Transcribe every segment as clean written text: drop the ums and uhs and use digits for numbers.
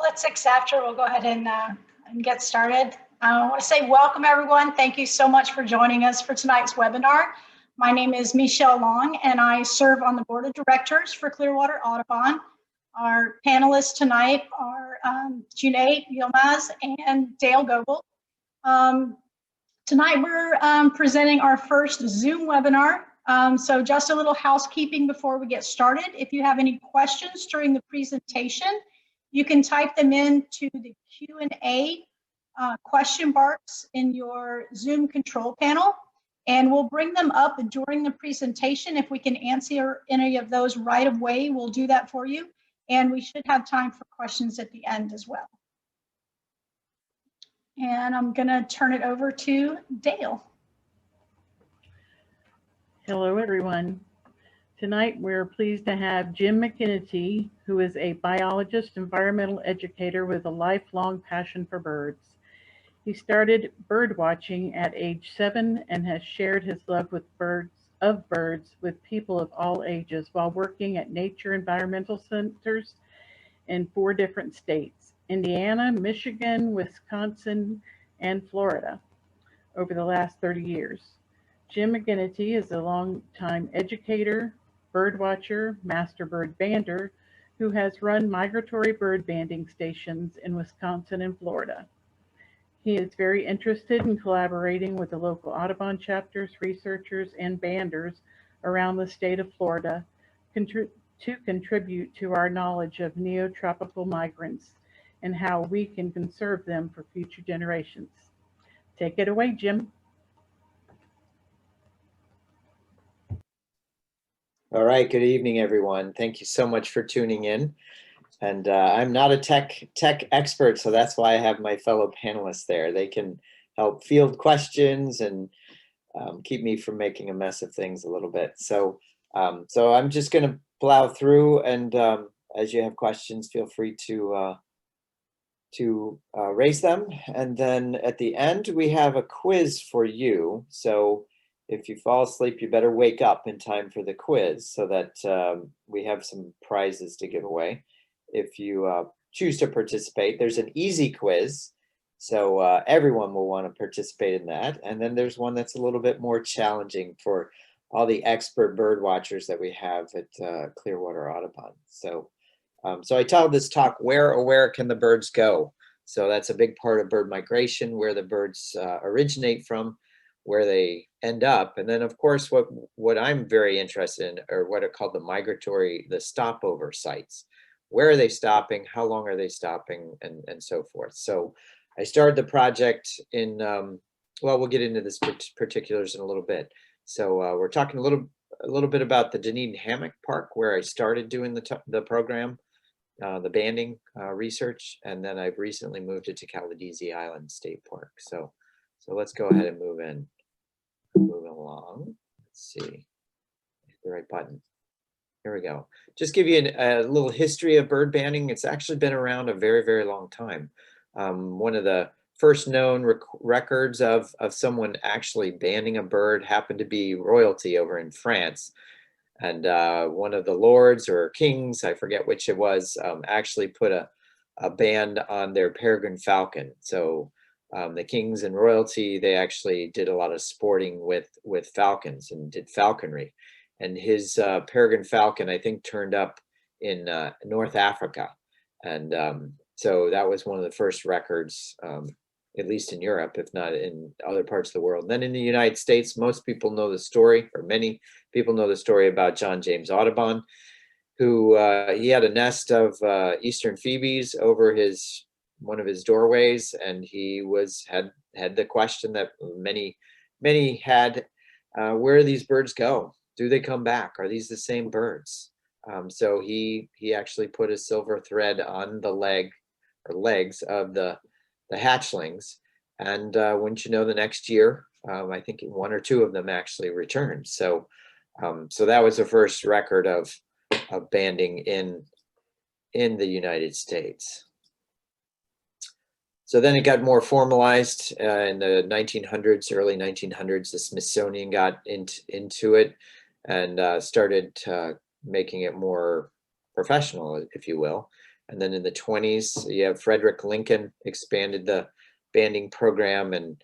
At 6 after, we'll go ahead and get started. I want to say welcome, everyone. Thank you so much for joining us for tonight's webinar. My name is Michelle Long, and I serve on the board of directors for Clearwater Audubon. Our panelists tonight are Junaid Yilmaz and Dale Goebel. Tonight, we're presenting our first Zoom webinar. So just a little housekeeping before we get started. If you have any questions during the presentation, you can type them into the Q&A question box in your Zoom control panel, and we'll bring them up during the presentation. If we can answer any of those right away, we'll do that for you. And we should have time for questions at the end as well. And I'm gonna turn it over to Dale. Hello, everyone. Tonight, we're pleased to have Jim McGinity, who is a biologist, environmental educator with a lifelong passion for birds. He started bird watching at age 7 and has shared his love with birds with people of all ages while working at nature environmental centers in 4 different states: Indiana, Michigan, Wisconsin, and Florida over the last 30 years. Jim McGinity is a longtime educator, bird watcher, master bird bander, who has run migratory bird banding stations in Wisconsin and Florida. He is very interested in collaborating with the local Audubon chapters, researchers, and banders around the state of Florida to contribute to our knowledge of neotropical migrants and how we can conserve them for future generations. Take it away, Jim. All right, good evening, everyone. Thank you so much for tuning in. And I'm not a tech expert, so that's why I have my fellow panelists there. They can help field questions and keep me from making a mess of things a little bit. So I'm just going to plow through, and as you have questions, feel free to raise them. And then at the end, we have a quiz for you. So if you fall asleep, you better wake up in time for the quiz so that we have some prizes to give away. If you choose to participate, there's an easy quiz, so everyone will want to participate in that. And then there's one that's a little bit more challenging for all the expert bird watchers that we have at Clearwater Audubon. So I titled this talk, Where can the birds go? So that's a big part of bird migration, where the birds originate from, where they end up. And then of course, what I'm very interested in are what are called the migratory, the stopover sites. Where are they stopping? How long are they stopping? And so forth. So I started the project in, well, we'll get into this particulars in a little bit. So we're talking a little bit about the Dunedin Hammock Park, where I started doing the program, the banding research. And then I've recently moved it to Caladesi Island State Park. So let's go ahead and move along. Let's see, hit the right button. Here we go. Just give you a little history of bird banding. It's actually been around a very, very long time. One of the first known records of someone actually banding a bird happened to be royalty over in France. And one of the lords or kings, I forget which it was, actually put a band on their peregrine falcon. So the kings and royalty, they actually did a lot of sporting with falcons and did falconry. And his peregrine falcon, I think, turned up in North Africa. And so that was one of the first records, at least in Europe, if not in other parts of the world. And then in the United States, most people know the story, or many people know the story about John James Audubon, who he had a nest of eastern phoebes over one of his doorways, and he had the question that many had: where do these birds go? Do they come back? Are these the same birds? So he actually put a silver thread on the legs of the hatchlings, and wouldn't you know, the next year, I think 1 or 2 of them actually returned. So that was the first record of banding in the United States. So then it got more formalized in the 1900s, early 1900s. The Smithsonian got into it and started making it more professional, if you will. And then in the 20s, you have Frederick Lincoln expanded the banding program and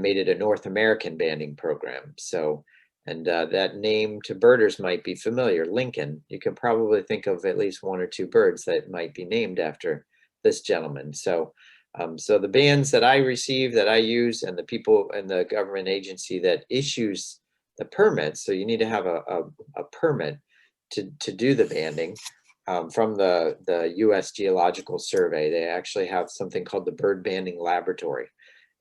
made it a North American banding program. So, and that name to birders might be familiar, Lincoln. You can probably think of at least one or two birds that might be named after this gentleman. So, so the bands that I receive, that I use, and the people and the government agency that issues the permits, so you need to have a permit to do the banding from the U.S. Geological Survey. They actually have something called the Bird Banding Laboratory,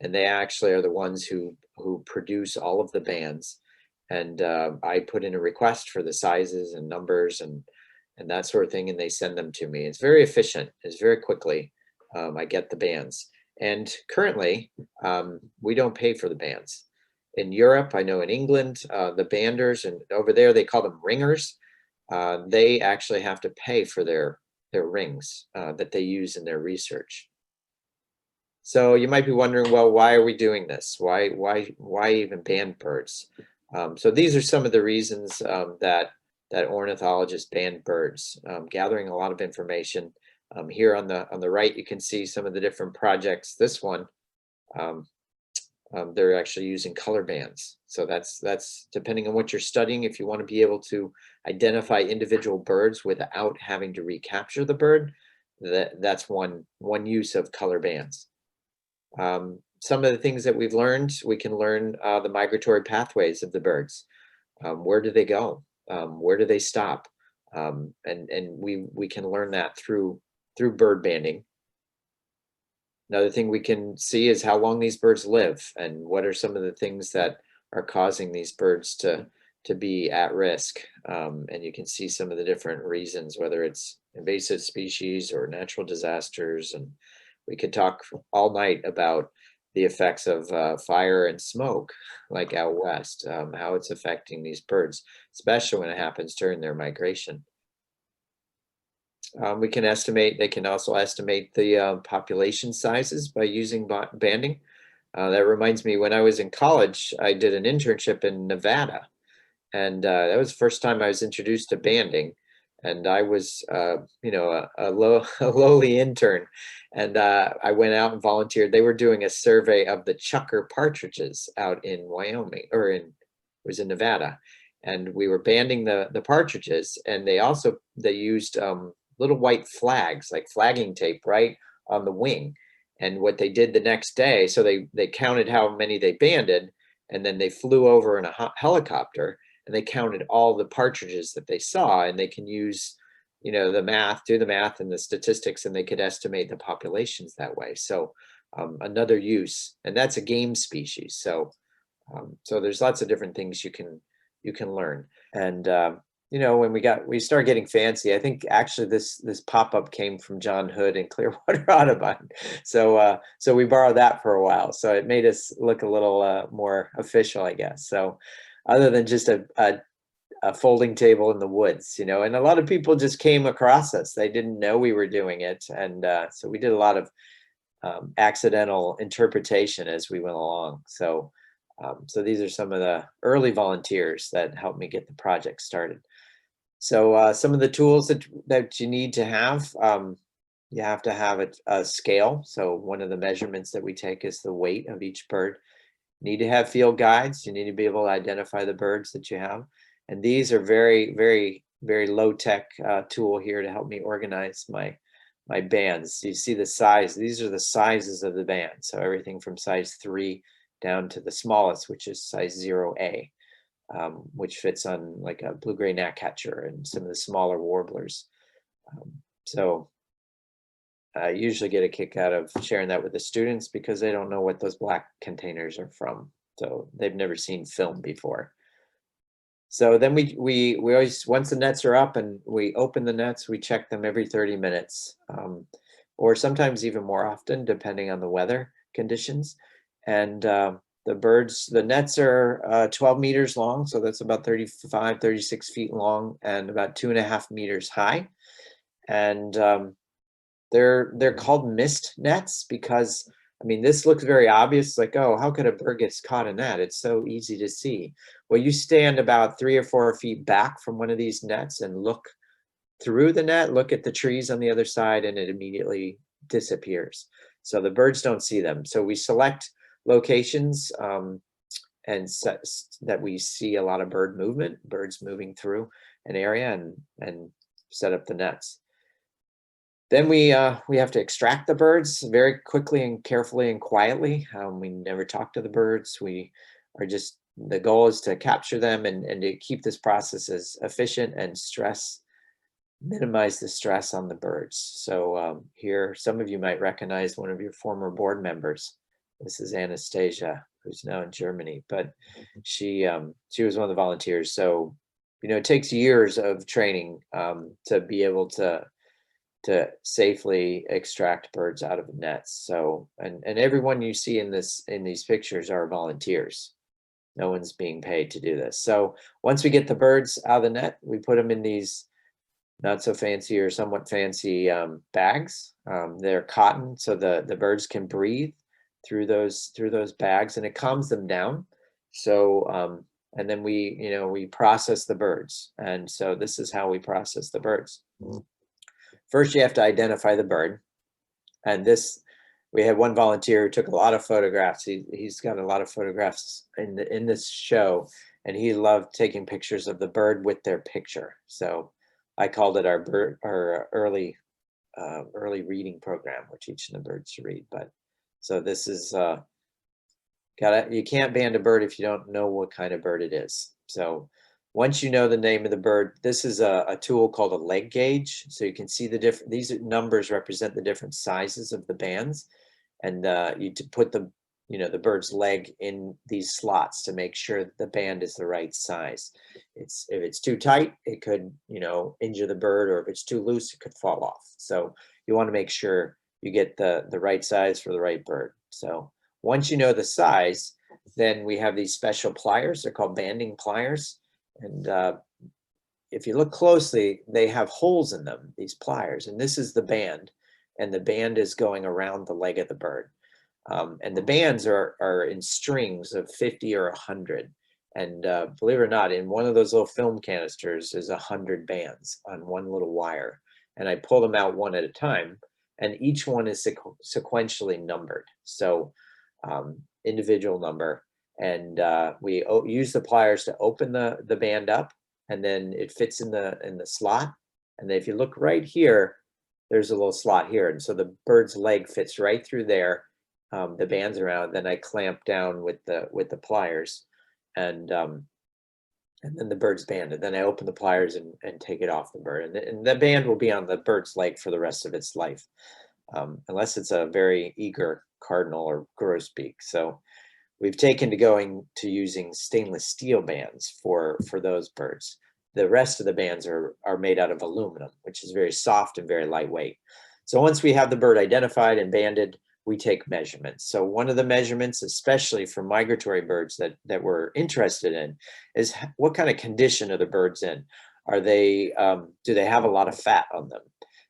and they actually are the ones who produce all of the bands. And I put in a request for the sizes and numbers and that sort of thing, and they send them to me. It's very efficient. It's very quickly. I get the bands. And currently, we don't pay for the bands. In Europe, I know in England, the banders, and over there they call them ringers, they actually have to pay for their rings that they use in their research. So you might be wondering, well, why are we doing this? Why even band birds? So these are some of the reasons that ornithologists band birds, gathering a lot of information. Here on the right, you can see some of the different projects. This one, they're actually using color bands. So that's depending on what you're studying. If you want to be able to identify individual birds without having to recapture the bird, that's one use of color bands. Some of the things that we've learned, we can learn the migratory pathways of the birds. Where do they go? Where do they stop? And we can learn that through bird banding. Another thing we can see is how long these birds live and what are some of the things that are causing these birds to be at risk. And you can see some of the different reasons, whether it's invasive species or natural disasters. And we could talk all night about the effects of fire and smoke, like out west, how it's affecting these birds, especially when it happens during their migration. We can estimate, they can also estimate the population sizes by using banding. That reminds me, when I was in college, I did an internship in Nevada, and that was the first time I was introduced to banding. And I was, you know, a lowly intern, and I went out and volunteered. They were doing a survey of the chucker partridges out in Wyoming, or it was in Nevada, and we were banding the partridges, and they used little white flags, like flagging tape, right on the wing. And what they did the next day, so they counted how many they banded, and then they flew over in a helicopter, and they counted all the partridges that they saw, and they can use, you know, do the math and the statistics, and they could estimate the populations that way. So another use, and that's a game species. So so there's lots of different things you can learn. And you know, when we started getting fancy, I think actually this pop-up came from John Hood and Clearwater Audubon. So so we borrowed that for a while. So it made us look a little more official, I guess. So other than just a folding table in the woods, you know, and a lot of people just came across us. They didn't know we were doing it. And so we did a lot of accidental interpretation as we went along. So so these are some of the early volunteers that helped me get the project started. So some of the tools that you need to have, you have to have a scale. So one of the measurements that we take is the weight of each bird. You need to have field guides. You need to be able to identify the birds that you have. And these are very, very, very low tech tool here to help me organize my bands. You see the size. These are the sizes of the band. So everything from size 3 down to the smallest, which is size 0A. Which fits on like a blue-gray gnatcatcher and some of the smaller warblers. So I usually get a kick out of sharing that with the students because they don't know what those black containers are from. So they've never seen film before. So then we always, once the nets are up and we open the nets, we check them every 30 minutes, or sometimes even more often, depending on the weather conditions. And the nets are 12 meters long, so that's about 35, 36 feet long and about 2.5 meters high. And they're called mist nets because, I mean, this looks very obvious, like, oh, how could a bird get caught in that? It's so easy to see. Well, you stand about 3 or 4 feet back from one of these nets and look through the net, look at the trees on the other side, and it immediately disappears. So the birds don't see them. So we select locations and that we see a lot of bird movement, birds moving through an area, and set up the nets. Then we have to extract the birds very quickly and carefully and quietly. We never talk to the birds. We are just, the goal is to capture them and to keep this process as efficient and minimize the stress on the birds. So here, some of you might recognize one of your former board members. This is Anastasia, who's now in Germany, but she was one of the volunteers. So, you know, it takes years of training to be able to safely extract birds out of nets. So, and everyone you see in these pictures are volunteers. No one's being paid to do this. So once we get the birds out of the net, we put them in these not so fancy or somewhat fancy bags. They're cotton, so the birds can breathe through those bags, and it calms them down. So and then we process the birds, and so this is how we process the birds. First, you have to identify the bird, and we had one volunteer who took a lot of photographs. He's got a lot of photographs in this show, and he loved taking pictures of the bird with their picture. So I called it our early reading program. We're teaching the birds to read. But so this is you can't band a bird if you don't know what kind of bird it is. So once you know the name of the bird, this is a tool called a leg gauge. So you can see these numbers represent the different sizes of the bands, and you put the bird's leg in these slots to make sure the band is the right size. If it's too tight, it could injure the bird, or if it's too loose, it could fall off. So you want to make sure you get the right size for the right bird. So once you know the size, then we have these special pliers. They're called banding pliers. And if you look closely, they have holes in them, these pliers. And this is the band. And the band is going around the leg of the bird. And the bands are in strings of 50 or 100. And believe it or not, in one of those little film canisters is 100 bands on one little wire. And I pull them out one at a time. And each one is sequentially numbered. So individual number. And we use the pliers to open the band up, and then it fits in the slot. And then if you look right here, there's a little slot here. And so the bird's leg fits right through there. The band's around, then I clamp down with the pliers, and then the bird's banded. Then I open the pliers and take it off the bird. And the band will be on the bird's leg for the rest of its life, unless it's a very eager cardinal or grosbeak. So we've taken to using stainless steel bands for those birds. The rest of the bands are made out of aluminum, which is very soft and very lightweight. So once we have the bird identified and banded, we take measurements. So one of the measurements, especially for migratory birds that we're interested in, is what kind of condition are the birds in? Are they, do they have a lot of fat on them?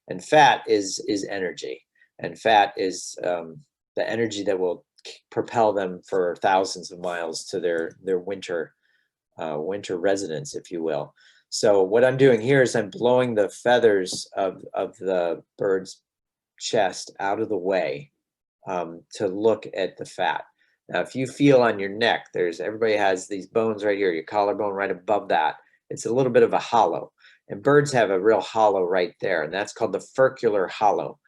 And fat is energy. And fat is the energy that will propel them for thousands of miles to their winter residence, if you will. So what I'm doing here is I'm blowing the feathers of the bird's chest out of the way to look at the fat. Now, if you feel on your neck, everybody has these bones right here, your collarbone right above that. It's a little bit of a hollow, and birds have a real hollow right there, and that's called the furcular hollow.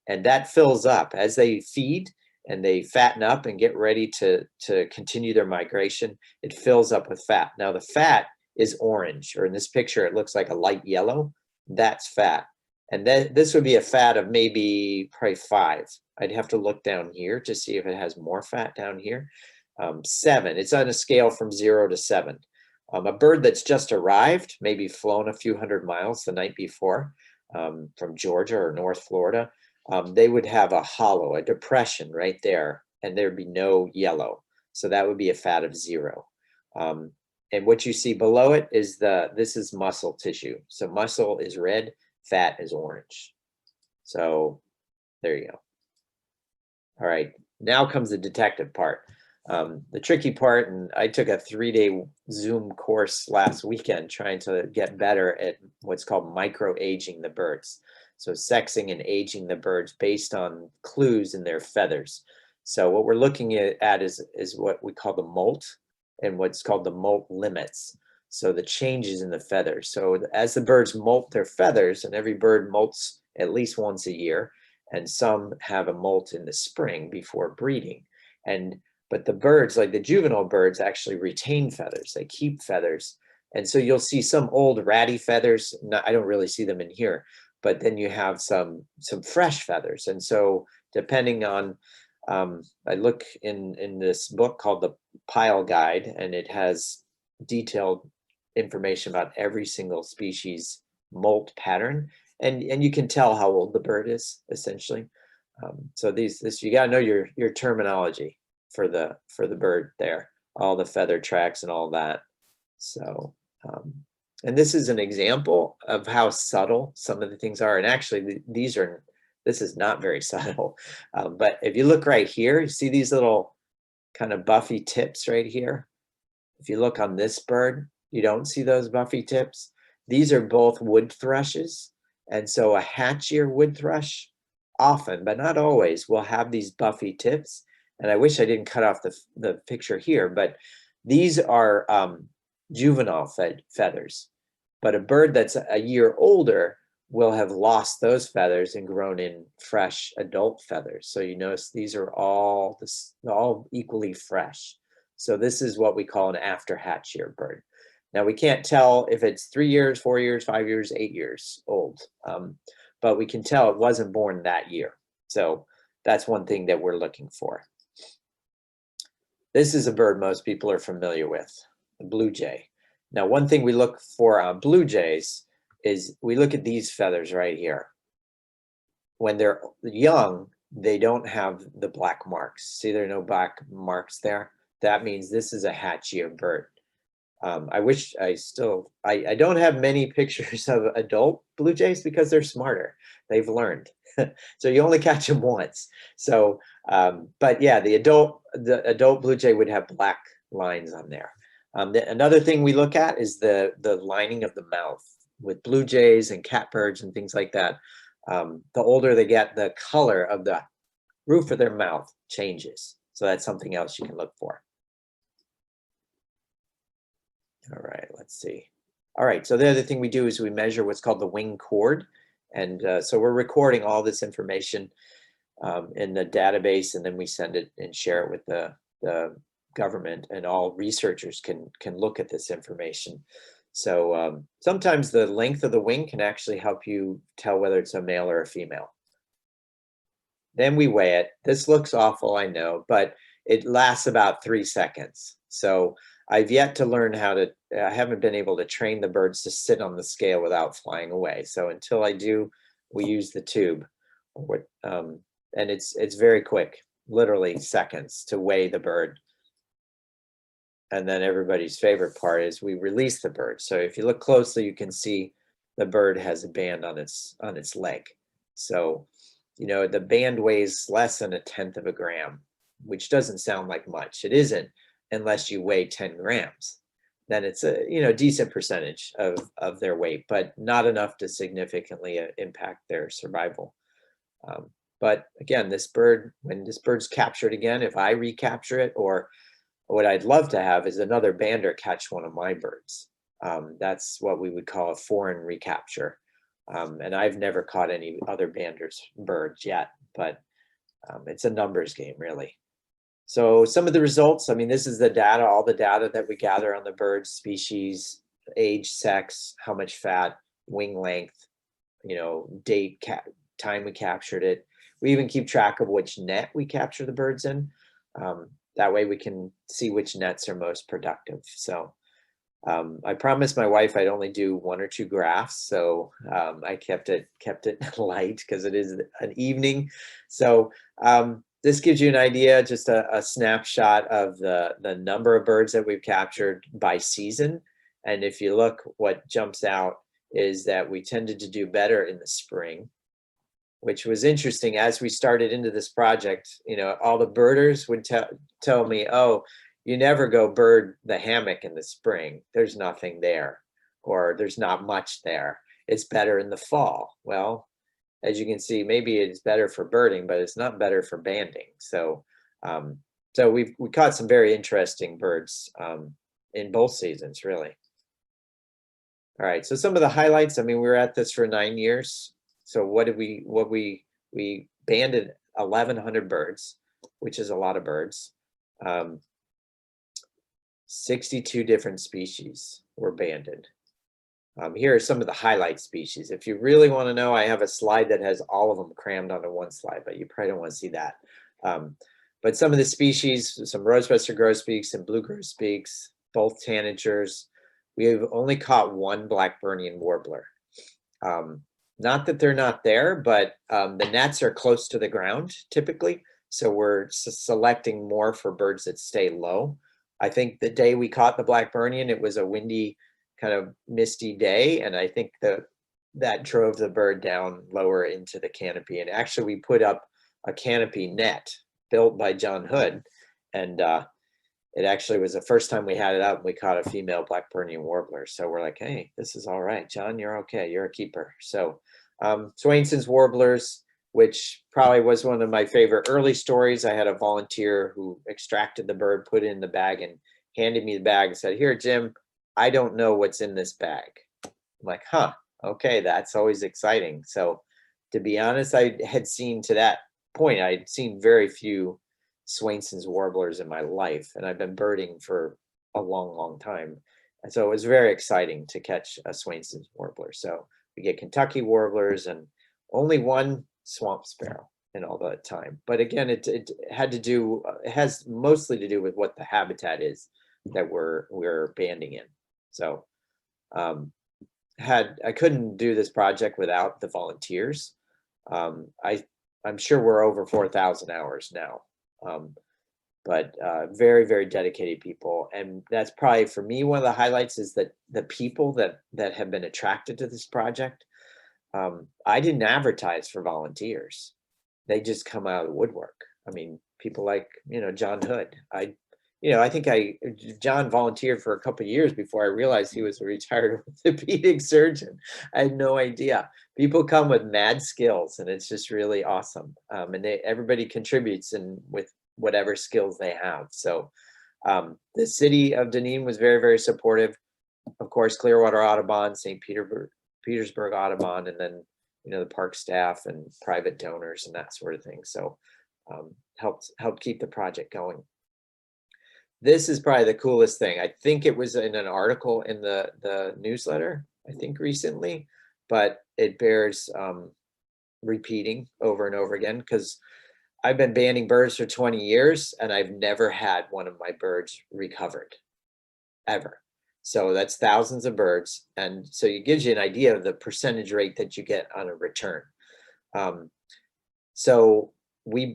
And that fills up as they feed and they fatten up and get ready to continue their migration. It fills up with fat. Now the fat is orange, or in this picture, it looks like a light yellow. That's fat. And this would be a fat of probably 5. I'd have to look down here to see if it has more fat down here. 7, it's on a scale from 0 to 7. A bird that's just arrived, maybe flown a few hundred miles the night before from Georgia or North Florida, they would have a hollow, a depression right there, and there'd be no yellow. So that would be a fat of 0. And what you see below it is this is muscle tissue. So muscle is red, fat is orange. So there you go. All right, now comes the detective part. The tricky part, and I took a 3-day Zoom course last weekend trying to get better at what's called micro-aging the birds. So sexing and aging the birds based on clues in their feathers. So what we're looking at is what we call the molt and what's called the molt limits. So the changes in the feathers. So as the birds molt their feathers, and every bird molts at least once a year, and some have a molt in the spring before breeding. But the birds, like the juvenile birds, actually retain feathers. They keep feathers. And so you'll see some old ratty feathers. I don't really see them in here, but then you have some fresh feathers. And so depending on, I look in this book called the Pile Guide, and it has detailed information about every single species molt pattern. And you can tell how old the bird is, essentially. So you gotta know your terminology for the bird there, all the feather tracks and all that. So, and this is an example of how subtle some of the things are. And actually this is not very subtle. But if you look right here, you see these little kind of buffy tips right here. If you look on this bird, you don't see those buffy tips. These are both wood thrushes. And so a hatchier wood thrush often, but not always, will have these buffy tips. And I wish I didn't cut off the picture here, but these are juvenile feathers. But a bird that's a year older will have lost those feathers and grown in fresh adult feathers. So you notice these are all equally fresh. So this is what we call an after hatch year bird. Now we can't tell if it's 3 years, 4 years, 5 years, 8 years old, but we can tell it wasn't born that year. So that's one thing that we're looking for. This is a bird most people are familiar with, the blue jay. Now, one thing we look for on blue jays is we look at these feathers right here. When they're young, they don't have the black marks. See, there are no black marks there. That means this is a hatchier bird. I wish I don't have many pictures of adult blue jays because they're smarter. They've learned. So you only catch them once. So, but yeah, the adult blue jay would have black lines on there. Another thing we look at is the lining of the mouth. With blue jays and catbirds and things like that, the older they get, the color of the roof of their mouth changes. So that's something else you can look for. All right, let's see. All right, so the other thing we do is we measure what's called the wing chord. And so we're recording all this information in the database, and then we send it and share it with the government, and all researchers can look at this information. So sometimes the length of the wing can actually help you tell whether it's a male or a female. Then we weigh it. This looks awful, I know, but it lasts about 3 seconds. So I've yet to learn how to, I haven't been able to train the birds to sit on the scale without flying away. So until I do, we use the tube. And it's very quick, literally seconds to weigh the bird. And then everybody's favorite part is we release the bird. So if you look closely, you can see the bird has a band on its leg. So, you know, the band weighs less than 1/10 of a gram, which doesn't sound like much. It isn't unless you weigh 10 grams. Then it's a decent percentage of their weight, but not enough to significantly impact their survival. But again, this bird, when this bird's captured again, if I recapture it, or what I'd love to have is another bander catch one of my birds. That's what we would call a foreign recapture. And I've never caught any other banders birds yet, but it's a numbers game, really. So some of the results, I mean, this is the data, all the data that we gather on the bird, species, age, sex, how much fat, wing length, date, time we captured it. We even keep track of which net we capture the birds in. That way we can see which nets are most productive. So I promised my wife I'd only do 1 or 2 graphs. So I kept it light because it is an evening. So this gives you an idea, just a snapshot of the number of birds that we've captured by season. And if you look, what jumps out is that we tended to do better in the spring which was interesting. As we started into this project, you know, all the birders would tell me, oh, you never go bird the hammock in the spring. There's nothing there, or there's not much there. It's better in the fall. Well, as you can see, maybe it's better for birding, but it's not better for banding. So, so we caught some very interesting birds in both seasons, really. All right, so some of the highlights. I mean, we were at this for 9 years. So we banded 1,100 birds, which is a lot of birds. 62 different species were banded. Here are some of the highlight species. If you really want to know, I have a slide that has all of them crammed onto one slide, but you probably don't want to see that. But some of the species, some rose-breasted grosbeaks and blue grosbeaks, both tanagers. We've only caught one Blackburnian warbler. Not that they're not there, but the nets are close to the ground typically. So we're selecting more for birds that stay low. I think the day we caught the Blackburnian, it was a windy, kind of misty day. And I think that drove the bird down lower into the canopy. And actually we put up a canopy net built by John Hood. And it actually was the first time we had it up. We caught a female Blackburnian warbler. So we're like, hey, this is all right, John, you're okay. You're a keeper. So Swainson's warblers, which probably was one of my favorite early stories. I had a volunteer who extracted the bird, put it in the bag and handed me the bag and said, here, Jim, I don't know what's in this bag. I'm like, huh, okay, that's always exciting. So to be honest, I had seen to that point, I'd seen very few Swainson's warblers in my life, and I've been birding for a long, long time. And so it was very exciting to catch a Swainson's warbler. So we get Kentucky warblers and only one swamp sparrow in all the time. But again, it had to do, it has mostly to do with what the habitat is that we're banding in. So I couldn't do this project without the volunteers. I'm sure we're over 4,000 hours now. But very, very dedicated people. And that's probably for me, one of the highlights is that the people that have been attracted to this project, I didn't advertise for volunteers. They just come out of the woodwork. I mean, people like, you know, John Hood. I think John volunteered for a couple of years before I realized he was a retired orthopedic surgeon. I had no idea. People come with mad skills, and it's just really awesome. And everybody contributes with whatever skills they have. So the city of Dunedin was very, very supportive. Of course, Clearwater Audubon, St. Petersburg Audubon, and then, you know, the park staff and private donors and that sort of thing. So helped keep the project going. This is probably the coolest thing. I think it was in an article in the newsletter, I think recently, but it bears repeating over and over again, because I've been banding birds for 20 years and I've never had one of my birds recovered, ever. So that's thousands of birds. And so it gives you an idea of the percentage rate that you get on a return. So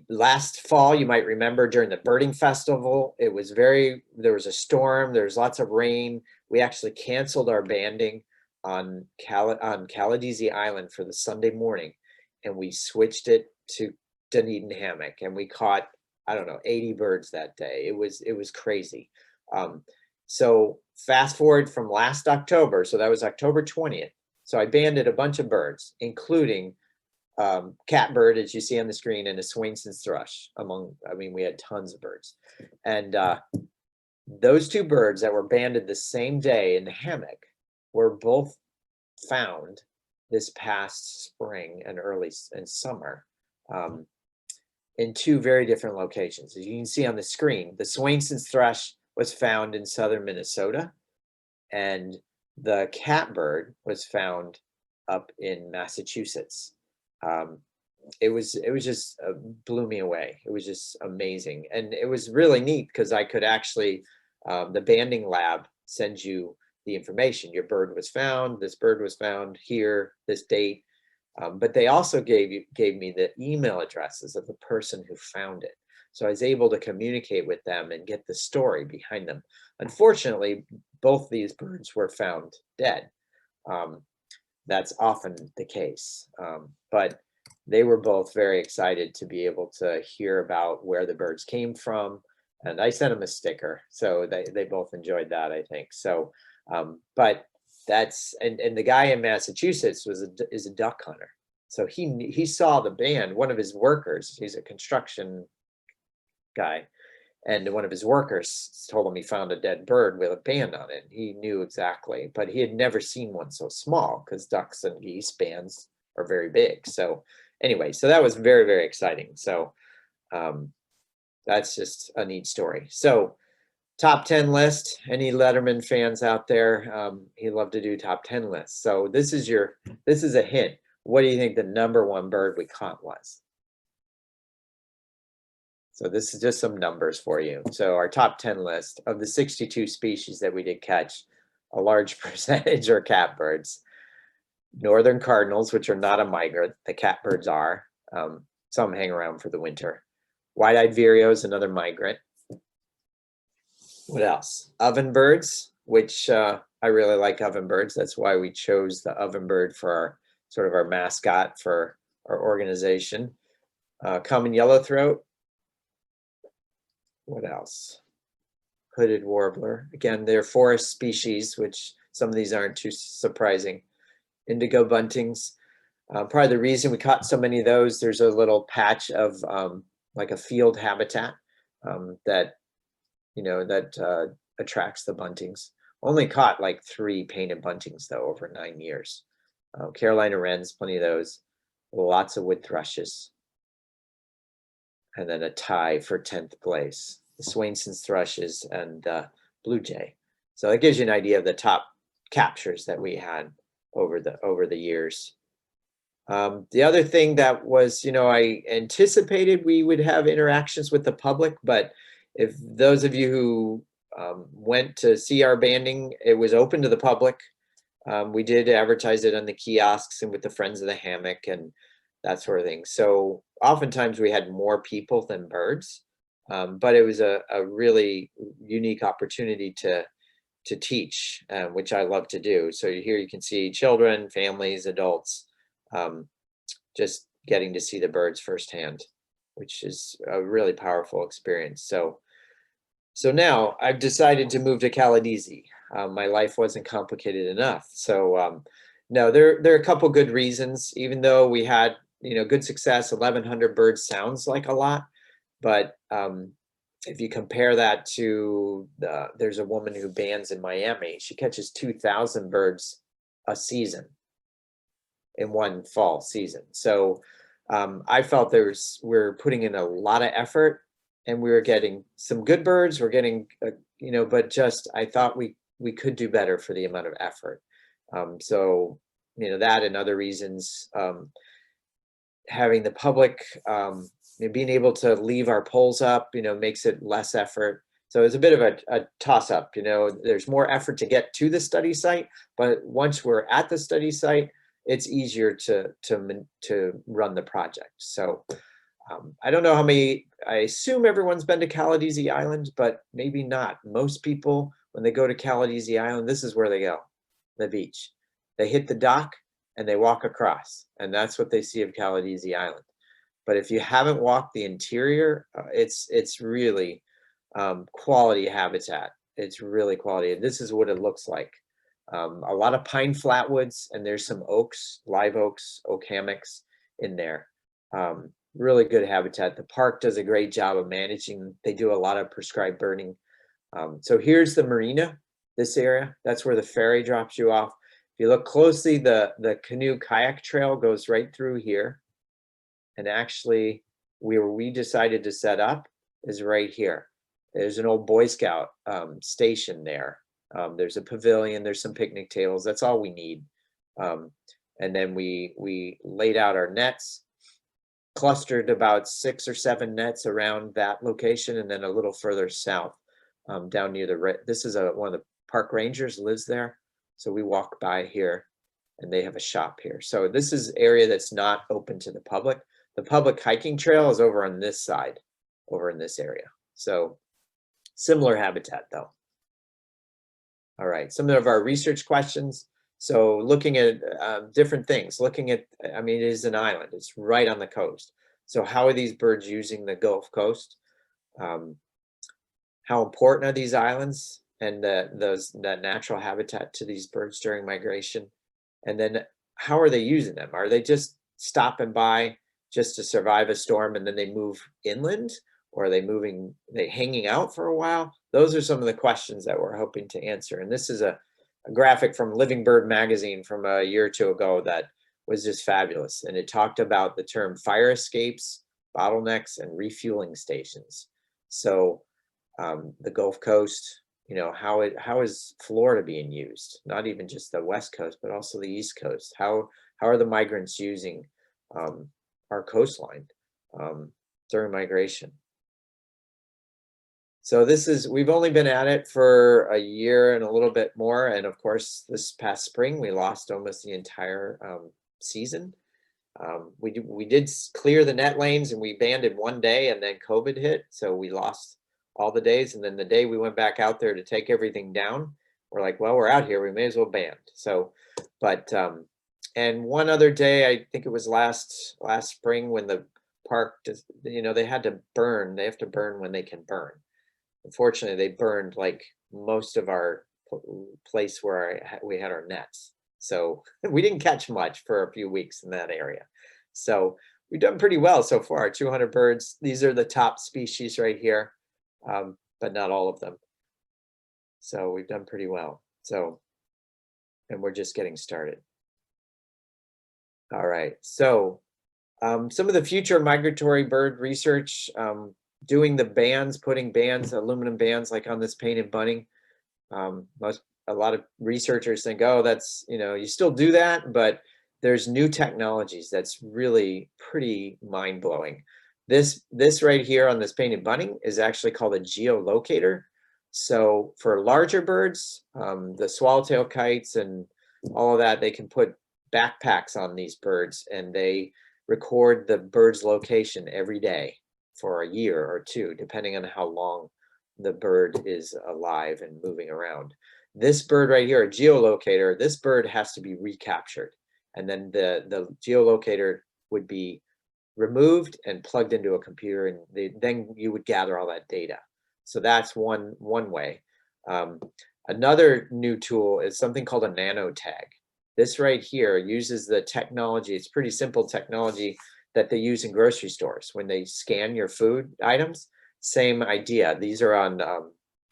last fall, you might remember during the birding festival, there was a storm, there was lots of rain. We actually canceled our banding on Caladesi Island for the Sunday morning, and we switched it to Dunedin Hammock, and we caught, I don't know, 80 birds that day. It was crazy. So fast forward from last October, so that was October 20th. So I banded a bunch of birds, including catbird, as you see on the screen, and a Swainson's thrush. We had tons of birds. And those two birds that were banded the same day in the hammock were both found this past spring and early in summer in two very different locations. As you can see on the screen, the Swainson's thrush was found in southern Minnesota, and the catbird was found up in Massachusetts. It was just blew me away. It was just amazing. And it was really neat because I could actually, the banding lab sends you the information. Your bird was found, this bird was found here, this date. But they also gave me the email addresses of the person who found it. So I was able to communicate with them and get the story behind them. Unfortunately, both these birds were found dead. That's often the case. But they were both very excited to be able to hear about where the birds came from. And I sent them a sticker, so they both enjoyed that, I think. So, but that's, and the guy in Massachusetts is a duck hunter. So he saw the band, one of his workers, he's a construction guy, and one of his workers told him he found a dead bird with a band on it. He knew exactly, but he had never seen one so small, because ducks and geese bands are very big. So anyway, so that was very, very exciting. So that's just a neat story. So top 10 list, any Letterman fans out there, he'd love to do top 10 lists. So this is a hint. What do you think the #1 bird we caught was? So this is just some numbers for you. So our top 10 list of the 62 species that we did catch, a large percentage are catbirds. Northern cardinals, which are not a migrant, the catbirds are. Some hang around for the winter. White-eyed vireos, another migrant. What else? Ovenbirds, which I really like ovenbirds. That's why we chose the ovenbird for our sort of our mascot for our organization. Common yellowthroat. What else? Hooded warbler. Again, they're forest species, which some of these aren't too surprising. Indigo buntings. Probably the reason we caught so many of those, there's a little patch of like a field habitat that, you know, that attracts the buntings. Only caught like 3 painted buntings though over 9 years. Carolina wrens, plenty of those. Lots of wood thrushes. And then a tie for 10th place. The Swainson's thrushes and blue jay. So that gives you an idea of the top captures that we had over the years. The other thing that was, you know, I anticipated we would have interactions with the public, but if those of you who went to see our banding, it was open to the public. We did advertise it on the kiosks and with the Friends of the Hammock and that sort of thing. So oftentimes we had more people than birds, but it was a really unique opportunity to teach, which I love to do. So here you can see children, families, adults, just getting to see the birds firsthand, which is a really powerful experience. So now I've decided to move to Caladesi. My life wasn't complicated enough. So no, there are a couple good reasons. Even though we had, you know, good success, 1,100 birds sounds like a lot, but if you compare that to there's a woman who bands in Miami. She catches 2,000 birds a season in one fall season. So I felt we're putting in a lot of effort, and we were getting some good birds. We're getting, you know, but just I thought we could do better for the amount of effort. So, you know, that and other reasons, having the public, being able to leave our poles up, you know, makes it less effort. So it's a bit of a toss up, you know, there's more effort to get to the study site, but once we're at the study site, it's easier to run the project. So I don't know how many, I assume everyone's been to Caladesi Island, but maybe not. Most people, when they go to Caladesi Island, this is where they go, the beach. They hit the dock and they walk across, and that's what they see of Caladesi Island. But if you haven't walked the interior, it's really quality habitat. It's really quality. This is what it looks like. A lot of pine flatwoods, and there's some oaks, live oaks, oak hammocks in there. Really good habitat. The park does a great job of managing. They do a lot of prescribed burning. So here's the marina, this area. That's where the ferry drops you off. If you look closely, the canoe kayak trail goes right through here. And actually, where we decided to set up is right here. There's an old Boy Scout station there. There's a pavilion, there's some picnic tables, that's all we need. And then we laid out our nets, clustered about 6 or 7 nets around that location, and then a little further south, down near this is one of the park rangers lives there. So we walk by here and they have a shop here. So this is area that's not open to the public. The public hiking trail is over on this side, over in this area. So similar habitat though. All right, some of our research questions. So looking at different things, looking at, I mean, it is an island, it's right on the coast. So how are these birds using the Gulf Coast? How important are these islands and that natural habitat to these birds during migration? And then how are they using them? Are they just stopping by just to survive a storm and then they move inland? Or are they hanging out for a while? Those are some of the questions that we're hoping to answer. And this is a graphic from Living Bird magazine from a year or two ago that was just fabulous. And it talked about the term fire escapes, bottlenecks, and refueling stations. So the Gulf Coast, you know, how is Florida being used? Not even just the West Coast, but also the East Coast. How are the migrants using our coastline during migration? So we've only been at it for a year and a little bit more. And of course, this past spring, we lost almost the entire season. We did clear the net lanes and we banned in one day, and then COVID hit. So we lost all the days. And then the day we went back out there to take everything down, we're like, well, we're out here, we may as well ban. So, but, and one other day, I think it was last spring when the park, you know, they have to burn when they can burn. Unfortunately, they burned like most of our place where we had our nets. So we didn't catch much for a few weeks in that area. So we've done pretty well so far, 200 birds. These are the top species right here, but not all of them. So we've done pretty well. So, and we're just getting started. All right, so some of the future migratory bird research, doing the bands, putting bands, aluminum bands like on this painted bunting. A lot of researchers think, oh, that's, you know, you still do that, but there's new technologies that's really pretty mind-blowing. This right here on this painted bunting is actually called a geolocator. So for larger birds, the swallowtail kites and all of that, they can put backpacks on these birds and they record the bird's location every day for a year or two, depending on how long the bird is alive and moving around. This bird right here, a geolocator, this bird has to be recaptured. And then the geolocator would be removed and plugged into a computer, and then you would gather all that data. So that's one way. Another new tool is something called a nanotag. This right here uses the technology, it's pretty simple technology that they use in grocery stores when they scan your food items. Same idea. These are on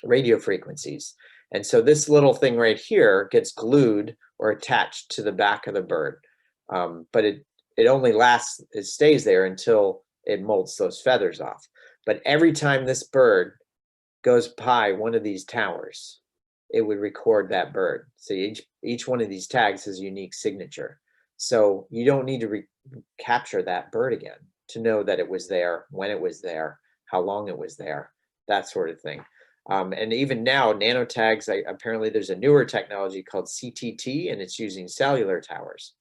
radio frequencies. And so this little thing right here gets glued or attached to the back of the bird. But it only lasts, it stays there until it molts those feathers off. But every time this bird goes by one of these towers, it would record that bird. So each one of these tags has a unique signature. So you don't need to capture that bird again to know that it was there, when it was there, how long it was there, that sort of thing. And even now, nanotags, apparently there's a newer technology called CTT, and it's using cellular towers.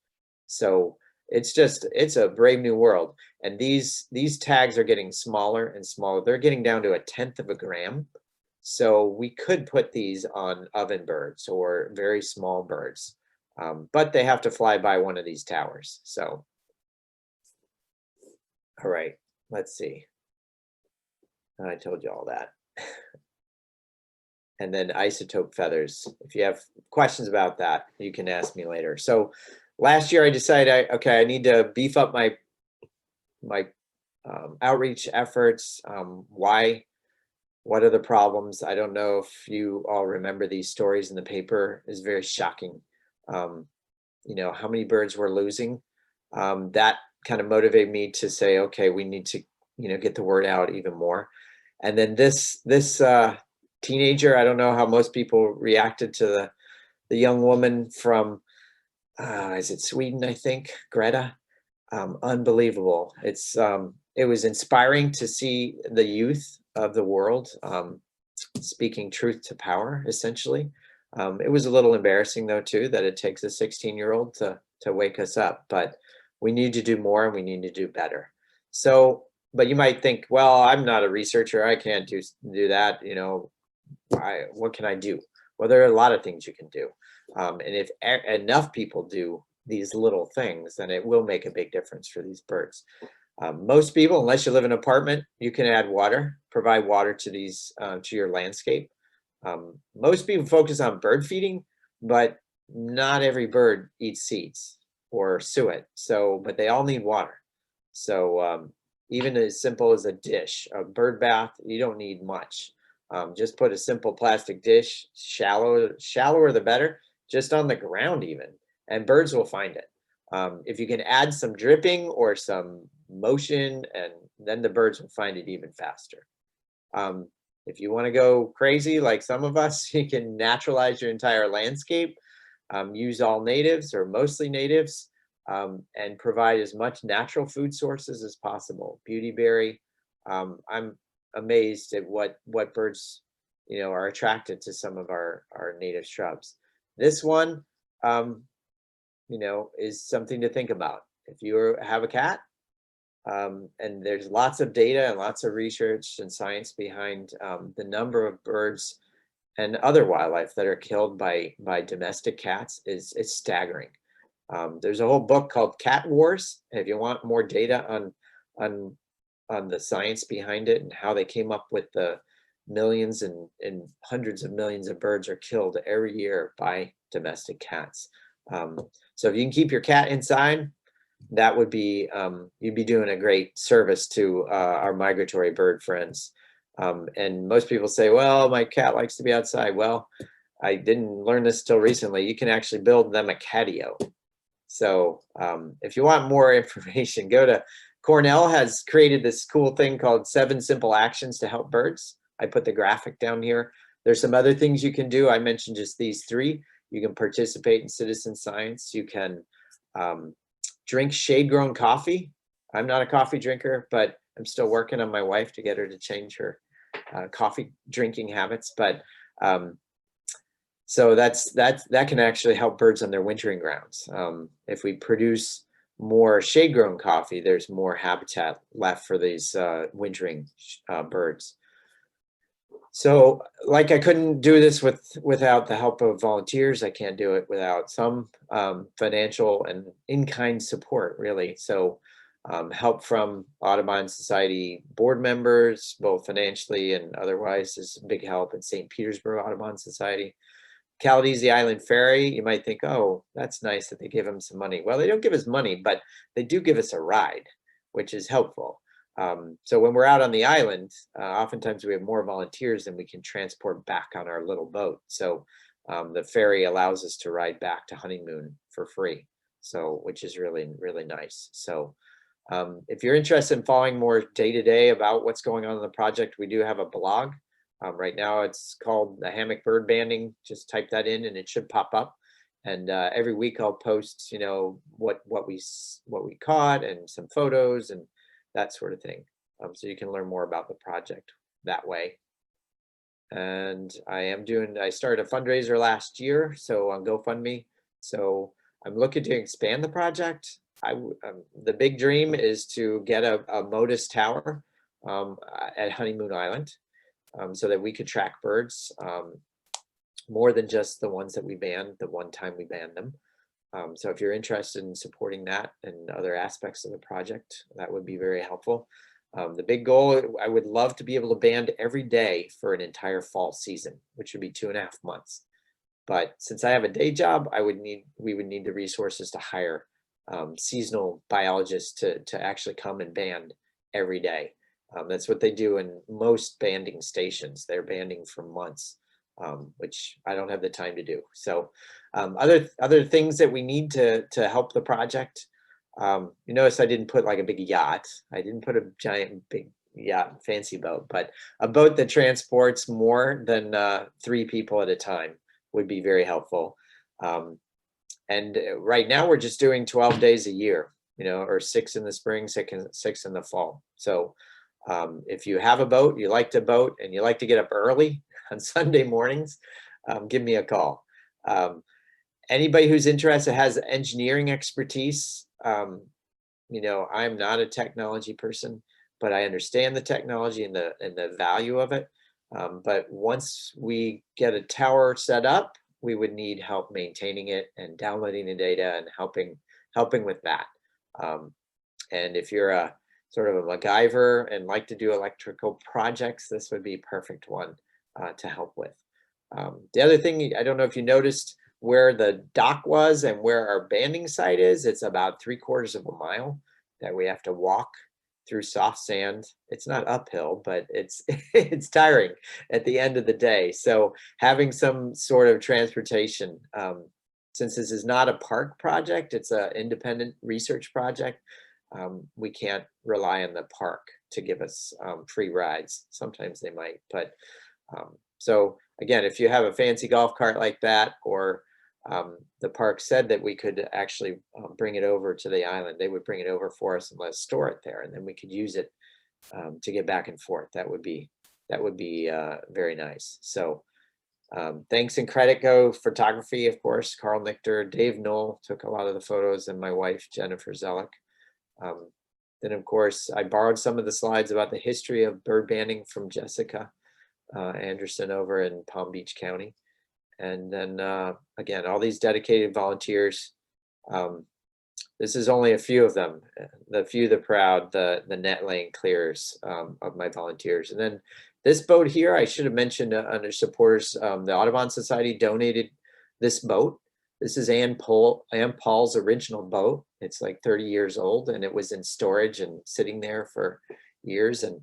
So it's a brave new world. And these tags are getting smaller and smaller. They're getting down to 1/10 of a gram. So we could put these on oven birds or very small birds, but they have to fly by one of these towers. So, all right, let's see. I told you all that. And then isotope feathers. If you have questions about that, you can ask me later. So last year I decided, okay, I need to beef up my outreach efforts. Why? What are the problems? I don't know if you all remember these stories in the paper. It's very shocking. You know, how many birds we're losing. That kind of motivated me to say, okay, we need to, you know, get the word out even more. And then this teenager, I don't know how most people reacted to the young woman from, is it Sweden, I think, Greta? Unbelievable. It was inspiring to see the youth of the world speaking truth to power, essentially. It was a little embarrassing though too, that it takes a 16-year-old to wake us up, but we need to do more and we need to do better. So, but you might think, well, I'm not a researcher, I can't do that, you know, what can I do? Well, there are a lot of things you can do. And if enough people do these little things, then it will make a big difference for these birds. Most people, unless you live in an apartment, you can add water, provide water to these to your landscape. Most people focus on bird feeding, but not every bird eats seeds or suet. So, but they all need water. So even as simple as a dish, a bird bath, you don't need much. Just put a simple plastic dish, shallower the better, just on the ground even, and birds will find it. If you can add some dripping or some motion, and then the birds will find it even faster. If you want to go crazy like some of us, you can naturalize your entire landscape, use all natives or mostly natives, and provide as much natural food sources as possible. Beautyberry. I'm amazed at what birds, you know, are attracted to some of our native shrubs. This one, you know, is something to think about. If you have a cat, and there's lots of data and lots of research and science behind the number of birds and other wildlife that are killed by domestic cats is staggering. There's a whole book called Cat Wars. If you want more data on the science behind it and how they came up with the millions and hundreds of millions of birds are killed every year by domestic cats. So if you can keep your cat inside, that would be, you'd be doing a great service to our migratory bird friends. And most people say, well, my cat likes to be outside. Well, I didn't learn this till recently. You can actually build them a catio. So if you want more information, go to Cornell has created this cool thing called 7 Simple Actions to Help Birds. I put the graphic down here. There's some other things you can do. I mentioned just these 3. You can participate in citizen science. You can drink shade-grown coffee. I'm not a coffee drinker, but I'm still working on my wife to get her to change her coffee drinking habits. But so that can actually help birds on their wintering grounds. If we produce more shade-grown coffee, there's more habitat left for these wintering birds. So like I couldn't do this without the help of volunteers. I can't do it without some financial and in-kind support, really. So help from Audubon Society board members, both financially and otherwise, is a big help. In St. Petersburg Audubon Society. Caladesi Island Ferry, you might think, oh, that's nice that they give them some money. Well, they don't give us money, but they do give us a ride, which is helpful. So when we're out on the island, oftentimes we have more volunteers than we can transport back on our little boat. So the ferry allows us to ride back to Honeymoon for free, so which is really, really nice. So if you're interested in following more day-to-day about what's going on in the project, we do have a blog. Right now it's called the Hammock Bird Banding. Just type that in and it should pop up. And every week I'll post, you know, what we caught and some photos and that sort of thing. So you can learn more about the project that way. And I started a fundraiser last year, so on GoFundMe. So I'm looking to expand the project. The big dream is to get a Modus tower at Honeymoon Island, so that we could track birds more than just the ones that we banned the one time we banned them. So if you're interested in supporting that and other aspects of the project, that would be very helpful. The big goal, I would love to be able to band every day for an entire fall season, which would be 2.5 months. But since I have a day job, we would need the resources to hire seasonal biologists to actually come and band every day. That's what they do in most banding stations. They're banding for months, which I don't have the time to do. So other things that we need to help the project. You notice I didn't put like a big yacht. I didn't put a giant big yacht fancy boat, but a boat that transports more than 3 people at a time would be very helpful. And right now we're just doing 12 days a year, you know, or 6 in the spring, 6 in the fall. So if you have a boat, you like to boat, and you like to get up early on Sunday mornings, give me a call. Anybody who's interested has engineering expertise. You know, I'm not a technology person, but I understand the technology and the value of it. But once we get a tower set up, we would need help maintaining it and downloading the data and helping with that. And if you're a sort of a MacGyver and like to do electrical projects, this would be a perfect one to help with. The other thing, I don't know if you noticed where the dock was and where our banding site is. It's about 3/4 of a mile that we have to walk through soft sand. It's not uphill, but it's it's tiring at the end of the day. So having some sort of transportation, since this is not a park project, it's an independent research project. We can't rely on the park to give us free rides. Sometimes they might, but so again, if you have a fancy golf cart like that, or the park said that we could actually bring it over to the island, they would bring it over for us and let us store it there, and then we could use it to get back and forth. That would be very nice. So thanks and credit go photography, of course. Carl Nichter, Dave Knoll took a lot of the photos, and my wife Jennifer Zellick. Then of course I borrowed some of the slides about the history of bird banding from Jessica Anderson over in Palm Beach County. And then again, all these dedicated volunteers. This is only a few of them, the few, the proud, the net laying clearers of my volunteers. And then this boat here, I should have mentioned under supporters, the Audubon Society donated this boat. This is Ann Paul's original boat. It's like 30 years old, and it was in storage and sitting there for years. And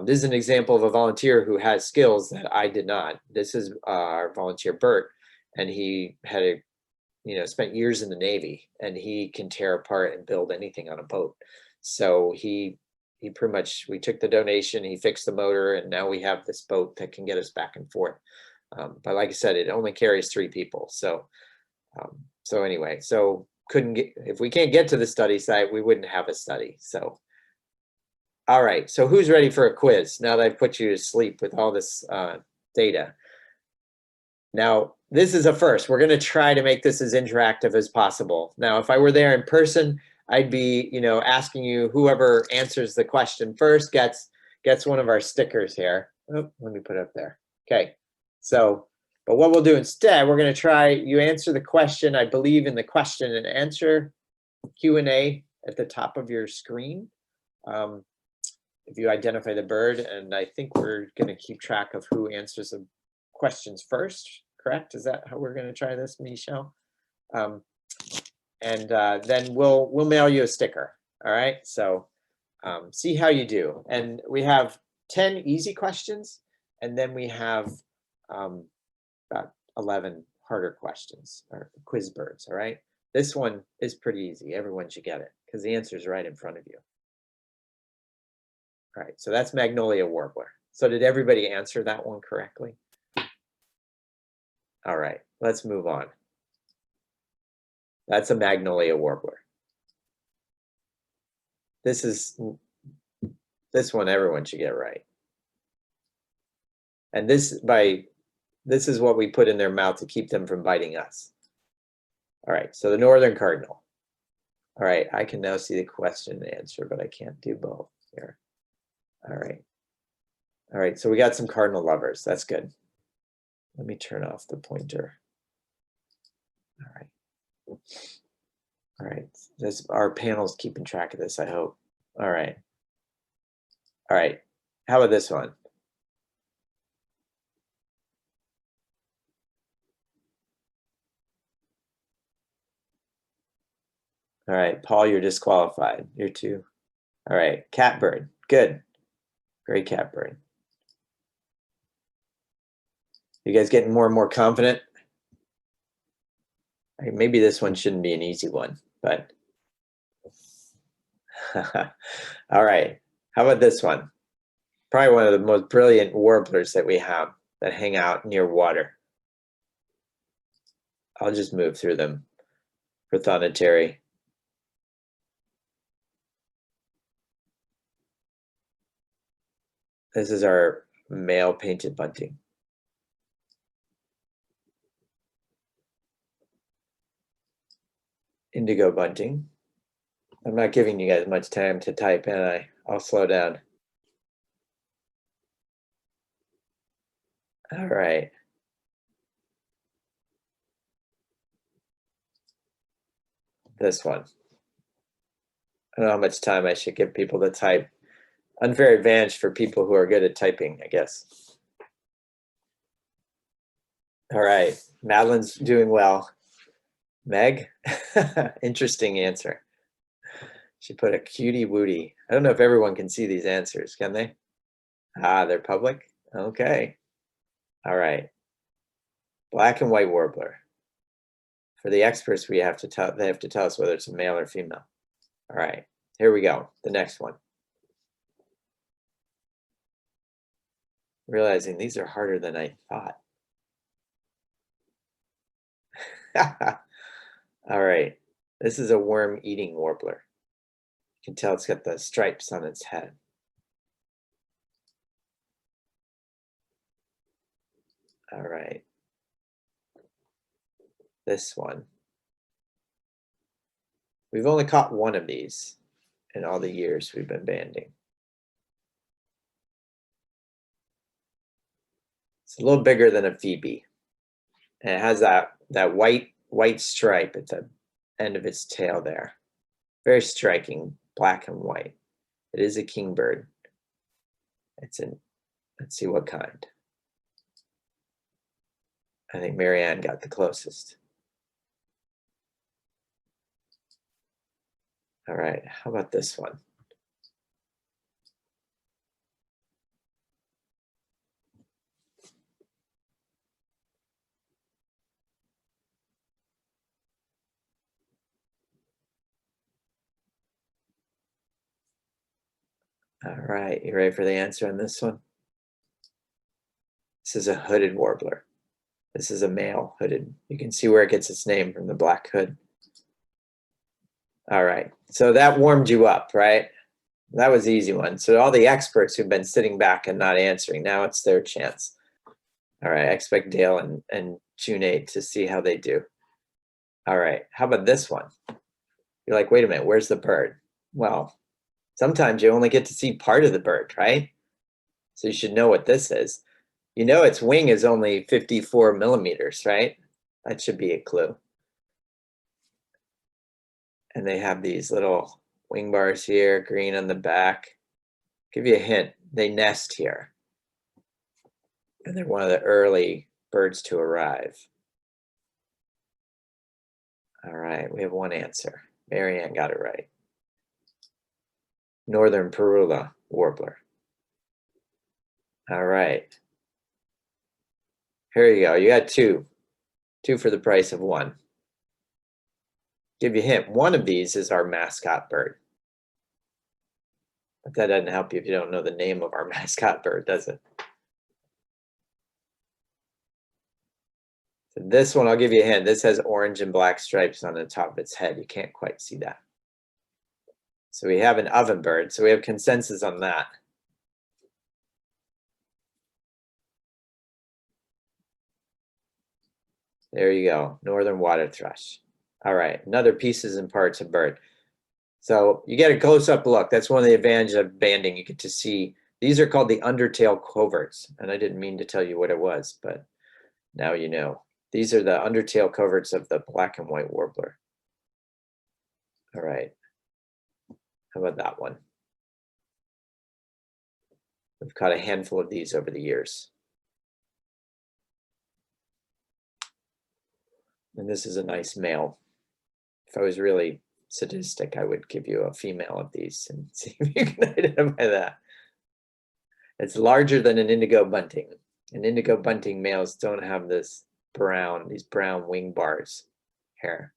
this is an example of a volunteer who has skills that I did not. This is our volunteer Bert, and he had spent years in the Navy, and he can tear apart and build anything on a boat. So he pretty much, we took the donation, he fixed the motor, and now we have this boat that can get us back and forth. But like I said, it only carries 3 people. So anyway, so if we can't get to the study site, we wouldn't have a study. So. All right, so who's ready for a quiz now that I've put you to sleep with all this data? Now, this is a first. We're gonna try to make this as interactive as possible. Now, if I were there in person, I'd be, asking you, whoever answers the question first gets one of our stickers here. Oh, let me put it up there. Okay, so, but what we'll do instead, we're gonna try, you answer the question, I believe, in the question and answer Q&A at the top of your screen. If you identify the bird, and I think we're going to keep track of who answers the questions first, correct? Is that how we're going to try this, Michelle? And then we'll mail you a sticker. All right, so see how you do. And we have 10 easy questions, and then we have about 11 harder questions, or quiz birds. All right, this one is pretty easy. Everyone should get it because the answer is right in front of you. All right, so that's Magnolia Warbler. So did everybody answer that one correctly? All right, let's move on. That's a Magnolia Warbler. This one everyone should get right. And this is what we put in their mouth to keep them from biting us. All right, so the Northern Cardinal. All right, I can now see the question and answer, but I can't do both here. All right, so we got some cardinal lovers. That's good. Let me turn off the pointer. All right, our panel's keeping track of this, I hope. All right, how about this one? All right, Paul, you're disqualified. You're 2. All right, catbird, good. Great catbird. You guys getting more and more confident? Maybe this one shouldn't be an easy one, but. All right, how about this one? Probably one of the most brilliant warblers that we have that hang out near water. I'll just move through them for Tanager. This is our male painted bunting. Indigo bunting. I'm not giving you guys much time to type, and I'll slow down. All right. this one. I don't know how much time I should give people to type. Unfair advantage for people who are good at typing, I guess. All right, Madeline's doing well. Meg, interesting answer. She put a cutie wootie. I don't know if everyone can see these answers, can they? Ah, they're public? Okay. All right. Black and white warbler. For the experts, they have to tell us whether it's a male or female. All right, here we go. The next one. Realizing these are harder than I thought. All right, this is a worm-eating warbler. You can tell it's got the stripes on its head. All right. This one. We've only caught one of these in all the years we've been banding. It's a little bigger than a phoebe. And it has that white stripe at the end of its tail there. Very striking, black and white. It is a kingbird. It's in, let's see what kind. I think Marianne got the closest. All right, how about this one? All right, you ready for the answer on this one? This is a hooded warbler. This is a male hooded. You can see where it gets its name from the black hood. All right, so that warmed you up, right? That was the easy one. So all the experts who've been sitting back and not answering, now it's their chance. All right, I expect Dale and June to see how they do. All right, how about this one? You're like, wait a minute, where's the bird? Well, sometimes you only get to see part of the bird, right? So you should know what this is. You know its wing is only 54 millimeters, right? That should be a clue. And they have these little wing bars here, green on the back. Give you a hint, they nest here. And they're one of the early birds to arrive. All right, we have one answer. Marianne got it right. Northern Parula warbler. All right. Here you go, you got two. Two for the price of one. Give you a hint, one of these is our mascot bird. But that doesn't help you if you don't know the name of our mascot bird, does it? So this one, I'll give you a hint. This has orange and black stripes on the top of its head. You can't quite see that. So we have an oven bird. So we have consensus on that. There you go, northern water thrush. All right, another pieces and parts of bird. So you get a close-up look. That's one of the advantages of banding. You get to see, these are called the undertail coverts. And I didn't mean to tell you what it was, but now you know. These are the undertail coverts of the black and white warbler. All right, how about that one? We've caught a handful of these over the years. And this is a nice male. If I was really sadistic, I would give you a female of these and see if you can identify that. It's larger than an indigo bunting. And indigo bunting males don't have this brown, these brown wing bars here.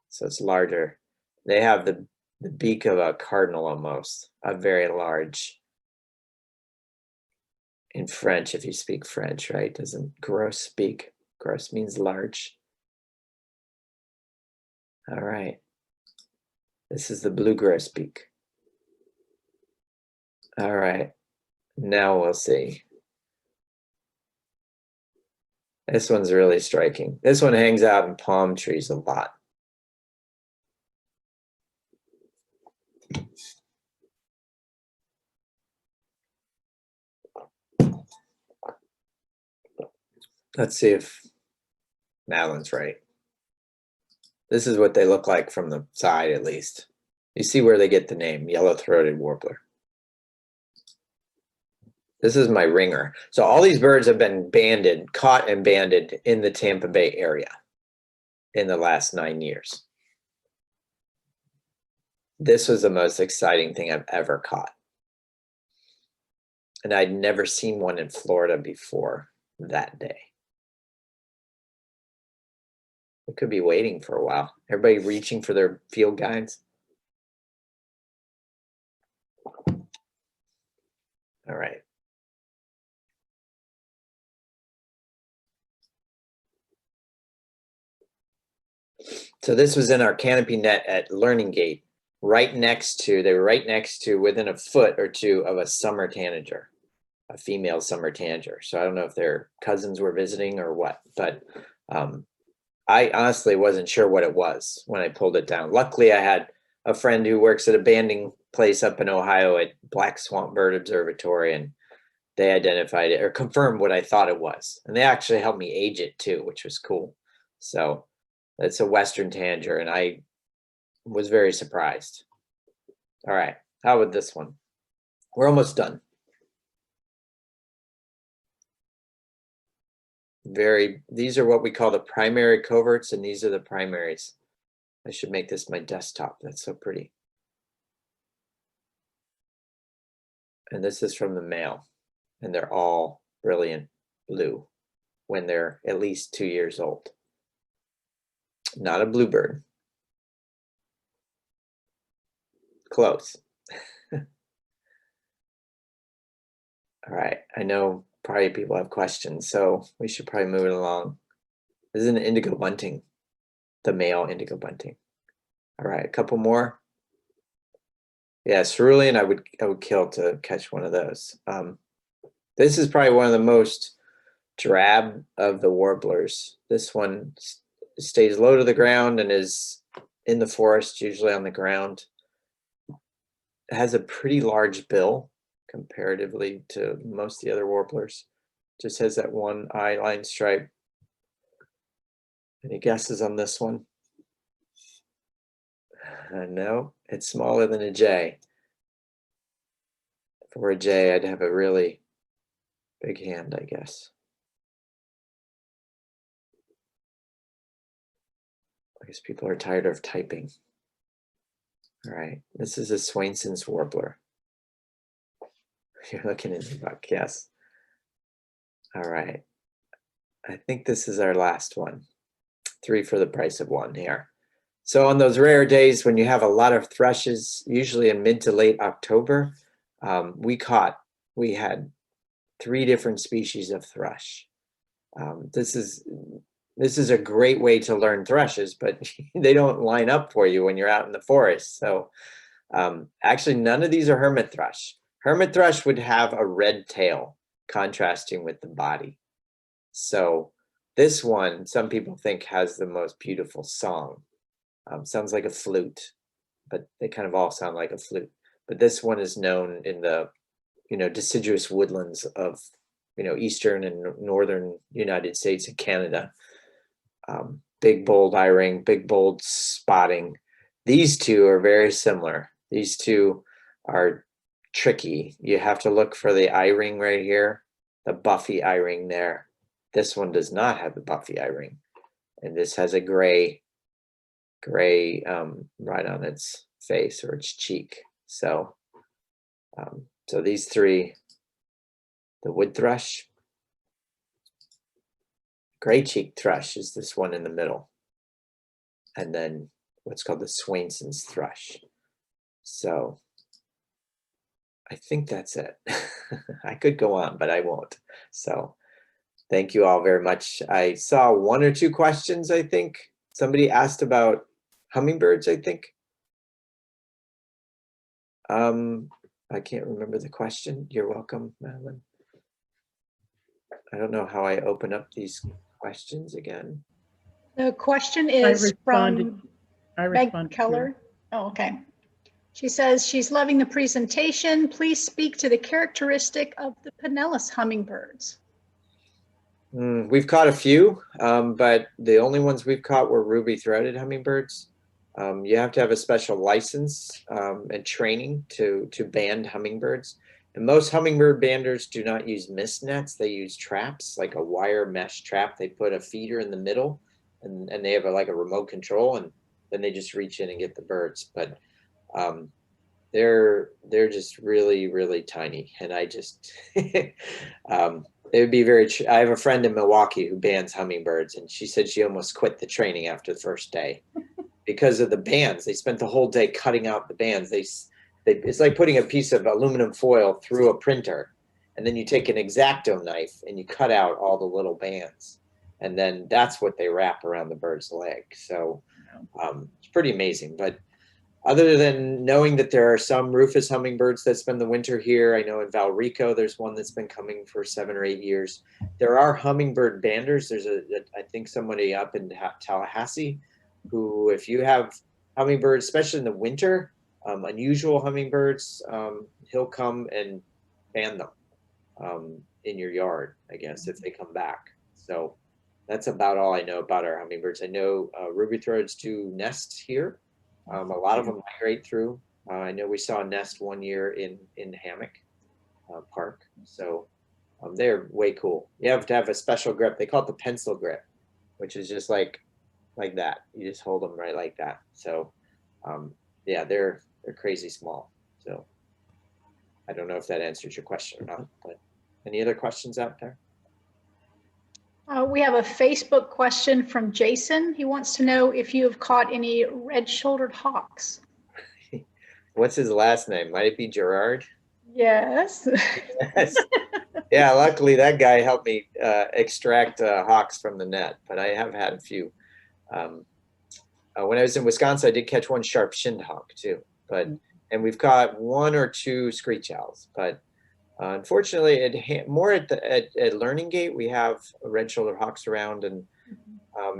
So it's larger. They have the beak of a cardinal almost, a very large. In French, if you speak French, right? Doesn't gross speak. Gross means large. All right. This is the blue grosbeak. All right. Now we'll see. This one's really striking. This one hangs out in palm trees a lot. Let's see if Madeline's right. This is what they look like from the side, at least. You see where they get the name, yellow-throated warbler. This is my ringer. So all these birds have been banded, caught and banded in the Tampa Bay area in the last 9 years. This was the most exciting thing I've ever caught. And I'd never seen one in Florida before that day. We could be waiting for a while. Everybody reaching for their field guides. All right. So this was in our canopy net at Learning Gate, right next to, they were right next to, within a foot or two of a summer tanager, a female summer tanager. So I don't know if their cousins were visiting or what, but I honestly wasn't sure what it was when I pulled it down. Luckily, I had a friend who works at a banding place up in Ohio at Black Swamp Bird Observatory, and they identified it or confirmed what I thought it was. And they actually helped me age it too, which was cool. So it's a Western tanager, and I was very surprised. All right, how about this one? We're almost done. These are what we call the primary coverts, and these are the primaries. I should make this my desktop. That's so pretty. And this is from the male, and they're all brilliant blue when they're at least 2 years old. Not a bluebird. Close. All right, I know probably people have questions, so we should probably move it along. This is an indigo bunting, the male indigo bunting. All right, a couple more. Yeah, cerulean, I would kill to catch one of those. This is probably one of the most drab of the warblers. This one stays low to the ground and is in the forest, usually on the ground. It has a pretty large bill comparatively to most of the other warblers. Just has that one eye line stripe. Any guesses on this one? No, it's smaller than a jay. If it were a jay, I'd have a really big hand, I guess. I guess people are tired of typing. All right, this is a Swainson's warbler. You're looking in the book, yes. All right, I think this is our last one. 3 for the price of 1 here. So on those rare days when you have a lot of thrushes, usually in mid to late October, we had 3 different species of thrush. This is a great way to learn thrushes, but they don't line up for you when you're out in the forest. So actually none of these are hermit thrush. Hermit thrush would have a red tail contrasting with the body. So this one, some people think has the most beautiful song. Sounds like a flute, but they kind of all sound like a flute. But this one is known in the, deciduous woodlands of, eastern and northern United States and Canada. Big bold eye ring, big bold spotting. These two are very similar. These two are tricky. You have to look for the eye ring right here, the buffy eye ring there. This one does not have the buffy eye ring, and this has a gray right on its face or its cheek. So so these 3, the wood thrush, gray cheek thrush is this one in the middle, and then what's called the Swainson's thrush. So I think that's it. I could go on, but I won't. So thank you all very much. I saw 1 or 2 questions, I think. Somebody asked about hummingbirds, I think. I can't remember the question. You're welcome, Madeline. I don't know how I open up these questions again. The question is from Meg Keller. Oh, okay. She says she's loving the presentation. Please speak to the characteristic of the Pinellas hummingbirds. We've caught a few, but the only ones we've caught were ruby-throated hummingbirds. You have to have a special license and training to band hummingbirds. And most hummingbird banders do not use mist nets. They use traps, like a wire mesh trap. They put a feeder in the middle, and they have like a remote control, and then they just reach in and get the birds. But they're just really, really tiny, and I just it would be very. I have a friend in Milwaukee who bands hummingbirds, and she said she almost quit the training after the first day because of the bands. They spent the whole day cutting out the bands. It's like putting a piece of aluminum foil through a printer, and then you take an X-Acto knife and you cut out all the little bands, and then that's what they wrap around the bird's leg. So it's pretty amazing. But other than knowing that there are some rufous hummingbirds that spend the winter here, I know in Valrico there's one that's been coming for 7 or 8 years. There are hummingbird banders. There's I think somebody up in Tallahassee who, if you have hummingbirds, especially in the winter, unusual hummingbirds, he'll come and band them in your yard, I guess, if they come back. So that's about all I know about our hummingbirds. I know ruby-throats do nests here. A lot of them migrate through. I know we saw a nest one year in Hammock Park. So they're way cool. You have to have a special grip. They call it the pencil grip, which is just like that. You just hold them right like that. So yeah, they're crazy small. So I don't know if that answers your question or not, but any other questions out there? We have a Facebook question from Jason. He wants to know if you have caught any red-shouldered hawks. What's his last name? Might it be Gerard? Yes. Yes. Yeah, luckily that guy helped me extract hawks from the net, but I have had a few. When I was in Wisconsin, I did catch one sharp-shinned hawk too, and we've caught 1 or 2 screech owls, but unfortunately, more at Learning Gate, we have red-shouldered hawks around, and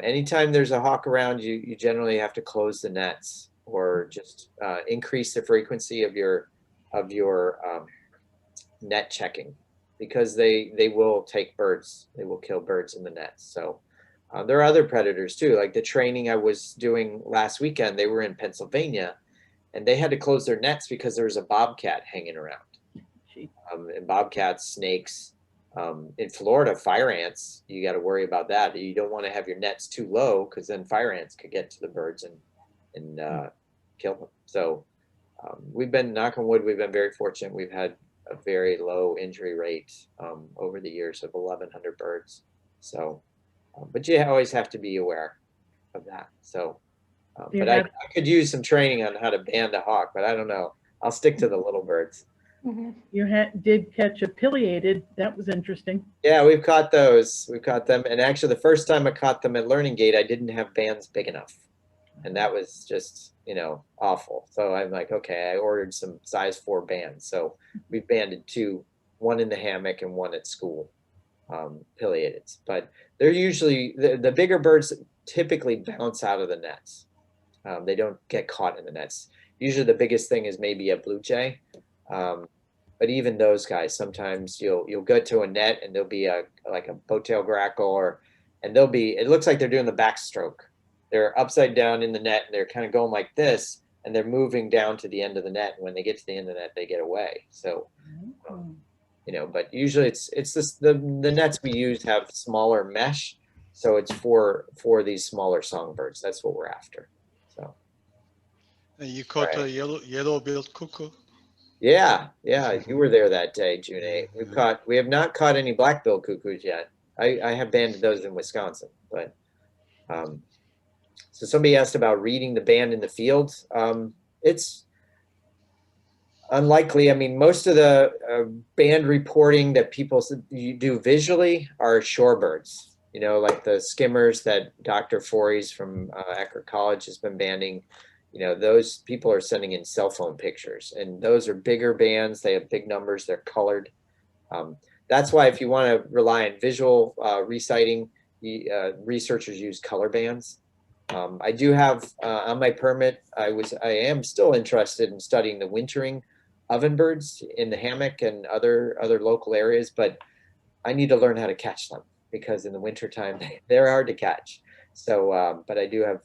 anytime there's a hawk around, you generally have to close the nets or just increase the frequency of your net checking, because they will take birds. They will kill birds in the nets. So there are other predators too. Like the training I was doing last weekend, they were in Pennsylvania, and they had to close their nets because there was a bobcat hanging around. And bobcats, snakes, in Florida, fire ants, you got to worry about that. You don't want to have your nets too low, because then fire ants could get to the birds and kill them. So we've been, knock on wood, we've been very fortunate. We've had a very low injury rate over the years of 1,100 birds. So, but you always have to be aware of that. So, but I could use some training on how to band a hawk, but I don't know. I'll stick to the little birds. Mm-hmm. You did catch a pileated. That was interesting. Yeah, we've caught those. We've caught them. And actually, the first time I caught them at Learning Gate, I didn't have bands big enough. And that was just, awful. So I'm like, okay, I ordered some size 4 bands. So we banded 2, one in the hammock and one at school, pileateds. But they're usually, the bigger birds typically bounce out of the nets. They don't get caught in the nets. Usually the biggest thing is maybe a blue jay. But even those guys, sometimes you'll go to a net and there'll be like a bowtail grackle, and they'll be, it looks like they're doing the backstroke. They're upside down in the net and they're kind of going like this, and they're moving down to the end of the net. And when they get to the end of the net, they get away. So, but usually it's this, the nets we use have smaller mesh, so it's for these smaller songbirds. That's what we're after. So. And you caught a yellow-billed cuckoo? Yeah, you were there that day, June 8th. We have not caught any black-billed cuckoos yet. I have banded those in Wisconsin, but so somebody asked about reading the band in the field. It's unlikely. I mean, most of the band reporting that people do visually are shorebirds, like the skimmers that Dr. Forey's from Eckerd College has been banding. Those people are sending in cell phone pictures, and those are bigger bands. They have big numbers. They're colored. That's why if you want to rely on visual reciting, researchers use color bands. I do have on my permit, I am still interested in studying the wintering ovenbirds in the hammock and other local areas, but I need to learn how to catch them. because in the wintertime, they're hard to catch. So, but I do have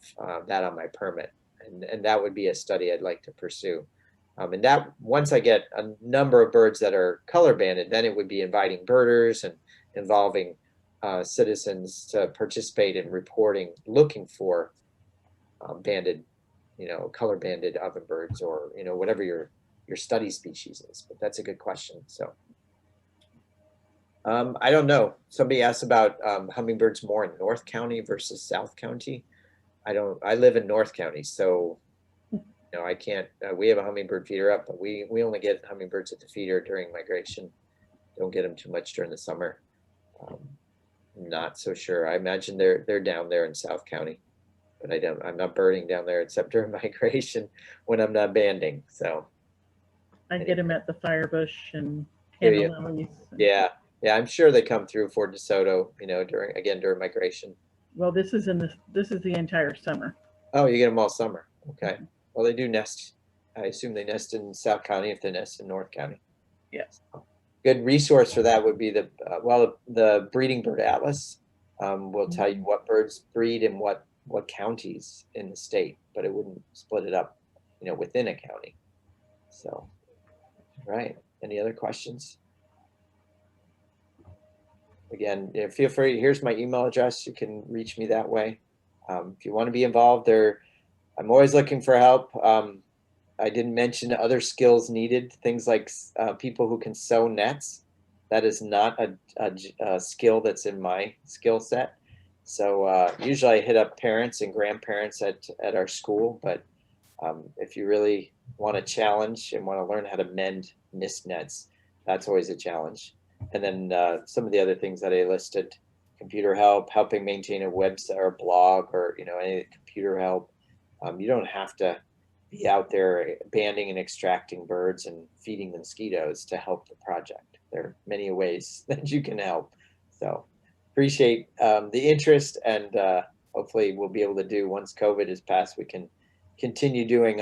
that on my permit, and that would be a study I'd like to pursue. And that once I get a number of birds that are color banded, then it would be inviting birders and involving citizens to participate in reporting, looking for banded, color banded ovenbirds, or whatever your study species is. But that's a good question. So I don't know. Somebody asked about hummingbirds more in North County versus South County. I live in North County, so I can't. We have a hummingbird feeder up, but we only get hummingbirds at the feeder during migration. Don't get them too much during the summer. I'm not so sure. I imagine they're down there in South County, but I'm not birding down there except during migration when I'm not banding. So I get them at the Firebush and Do you? Canna Lilies. yeah, I'm sure they come through Fort DeSoto, during migration. Well, this is the entire summer. Oh, you get them all summer. Okay. Well, they do nest. I assume they nest in South County if they nest in North County. Yes. Good resource for that would be the breeding bird atlas. Will tell you what birds breed in what counties in the state, but it wouldn't split it up, within a county. So, right. Any other questions? Again, feel free. Here's my email address. You can reach me that way. If you want to be involved there, I'm always looking for help. I didn't mention other skills needed, things like people who can sew nets. That is not a skill that's in my skill set. So usually I hit up parents and grandparents at our school, but if you really want a challenge and want to learn how to mend nest nets, that's always a challenge. And then some of the other things that I listed: computer help, helping maintain a website or blog, or any computer help. You don't have to be out there banding and extracting birds and feeding the mosquitoes to help the project. There are many ways that you can help. So appreciate the interest, and hopefully we'll be able to do, once COVID is passed, we can continue doing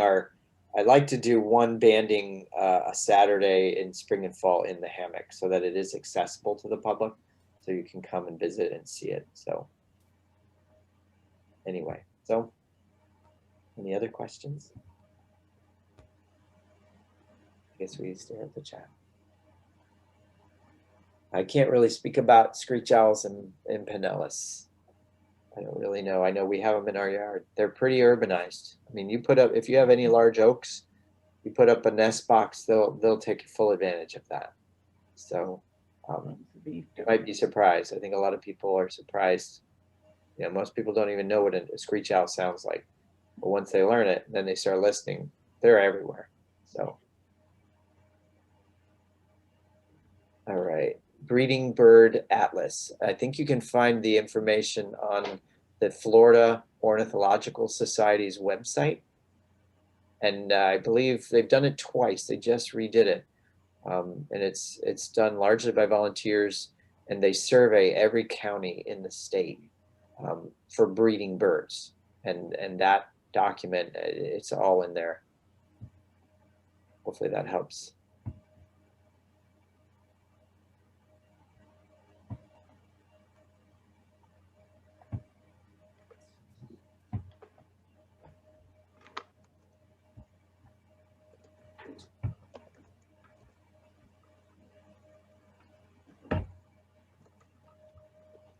I like to do one banding a Saturday in spring and fall in the hammock, so that it is accessible to the public, so you can come and visit and see it. So anyway, so any other questions? I guess we stare at the chat. I can't really speak about screech owls and Pinellas. I don't really know. I know we have them in our yard. They're pretty urbanized. I mean, if you have any large oaks, you put up a nest box, they'll take full advantage of that. So you might be surprised. I think a lot of people are surprised. Most people don't even know what a screech owl sounds like. But once they learn it, then they start listening. They're everywhere. So, all right. Breeding Bird Atlas. I think you can find the information on the Florida Ornithological Society's website. And I believe they've done it twice. They just redid it. And it's done largely by volunteers, and they survey every county in the state for breeding birds. And that document, it's all in there. Hopefully that helps.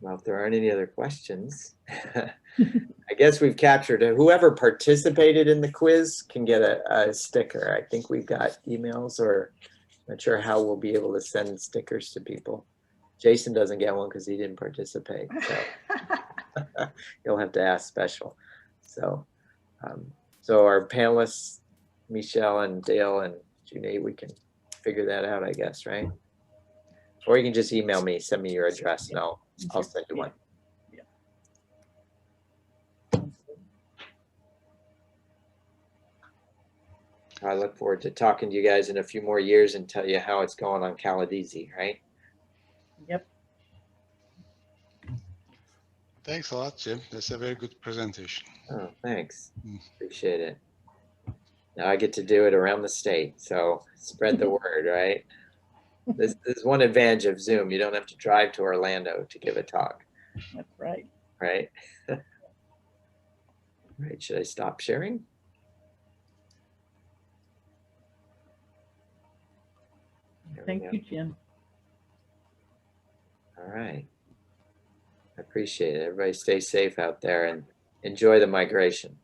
Well, if there aren't any other questions, I guess we've captured it. Whoever participated in the quiz can get a sticker. I think we've got emails, or not sure how we'll be able to send stickers to people. Jason doesn't get one because he didn't participate. So you'll have to ask special. So, so our panelists, Michelle and Dale and Junaid, we can figure that out, I guess, right? Or you can just email me, send me your address, and I'll send you one. Yeah. I look forward to talking to you guys in a few more years and tell you how it's going on Caladesi, right? Yep. Thanks a lot, Jim. That's a very good presentation. Oh, thanks. Appreciate it. Now I get to do it around the state, so spread the word, right? This is one advantage of Zoom. You don't have to drive to Orlando to give a talk, That's right. right? Right, should I stop sharing? There we Thank go. you, Jim. All right. I appreciate it. Everybody stay safe out there and enjoy the migration.